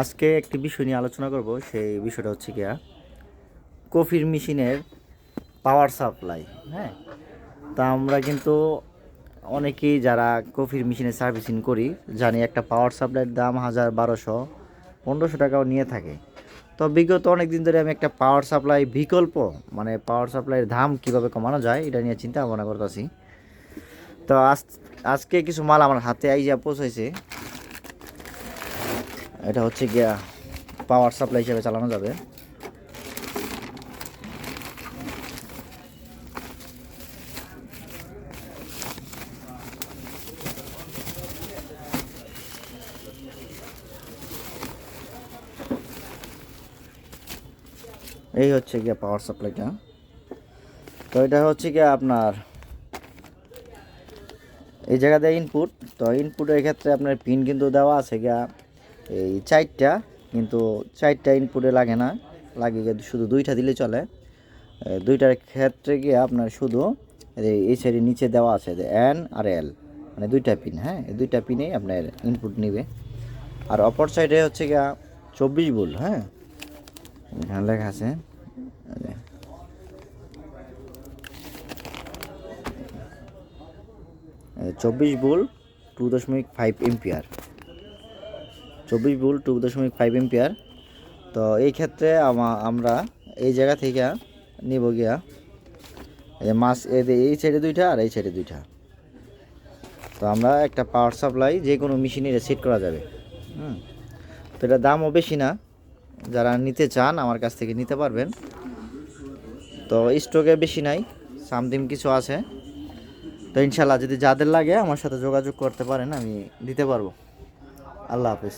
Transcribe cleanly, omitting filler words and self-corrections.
আজকে একটি বিষয় নিয়ে আলোচনা করব। সেই বিষয়টা হচ্ছে গিয়া কফির মেশিনের পাওয়ার সাপ্লাই। হ্যাঁ, তা আমরা কিন্তু অনেকেই যারা কফির মেশিনের সার্ভিসিং করি জানি একটা পাওয়ার সাপ্লাইয়ের দাম 1000, 1200, 1500 টাকাও নিয়ে থাকে। তো বিগত অনেক দিন ধরে আমি একটা পাওয়ার সাপ্লাই বিকল্প মানে পাওয়ার সাপ্লাইয়ের দাম কীভাবে কমানো যায় এটা নিয়ে চিন্তা ভাবনা করতেছি। তো আজকে কিছু মাল আমার হাতে আইয়া পৌঁছাইছে। এটা হচ্ছে গিয়া পাওয়ার সাপ্লাই হিসেবে চালানো যাবে। এই হচ্ছে গিয়া পাওয়ার সাপ্লাইটা। তো এটা হচ্ছে গিয়া আপনার এই জায়গাতে ইনপুট। তো ইনপুটের ক্ষেত্রে আপনার পিন কিন্তু দেওয়া আছে গিয়া এই 4টা, কিন্তু 4টা ইনপুটে লাগে না, লাগে গিয়ে শুধু 2টা দিলে চলে। 2টার ক্ষেত্রে গিয়ে আপনার শুধু এই সাইডে নিচে দেওয়া আছে যে এন আর এল, মানে 2টা পিন। হ্যাঁ, এই 2টা পিনেই আপনার ইনপুট নেবে। আর অপর সাইডে হচ্ছে গিয়া 24 ভোল্ট। হ্যাঁ, এখানে লেখা আছে 24 ভোল্ট 2.5 এম্পিয়ার। 24 volt 2.5 ampere. তো এই ক্ষেত্রে আমরা এই জায়গা থেকে নিব গিয়া মাস এই সাইডে 2টা আর এই সাইডে 2টা। তো আমরা একটা পাওয়ার সাপ্লাই যে কোনো মেশিনে সেট করা যাবে। তো এটা দামও বেশি না, যারা নিতে চান আমার কাছ থেকে নিতে পারবেন। তো স্টকে বেশি নাই, সামথিং কিছু আছে। তো ইনশাল্লাহ যদি যাদের লাগে আমার সাথে যোগাযোগ করতে পারেন, আমি দিতে পারবো। আল্লাহ হাফেজ।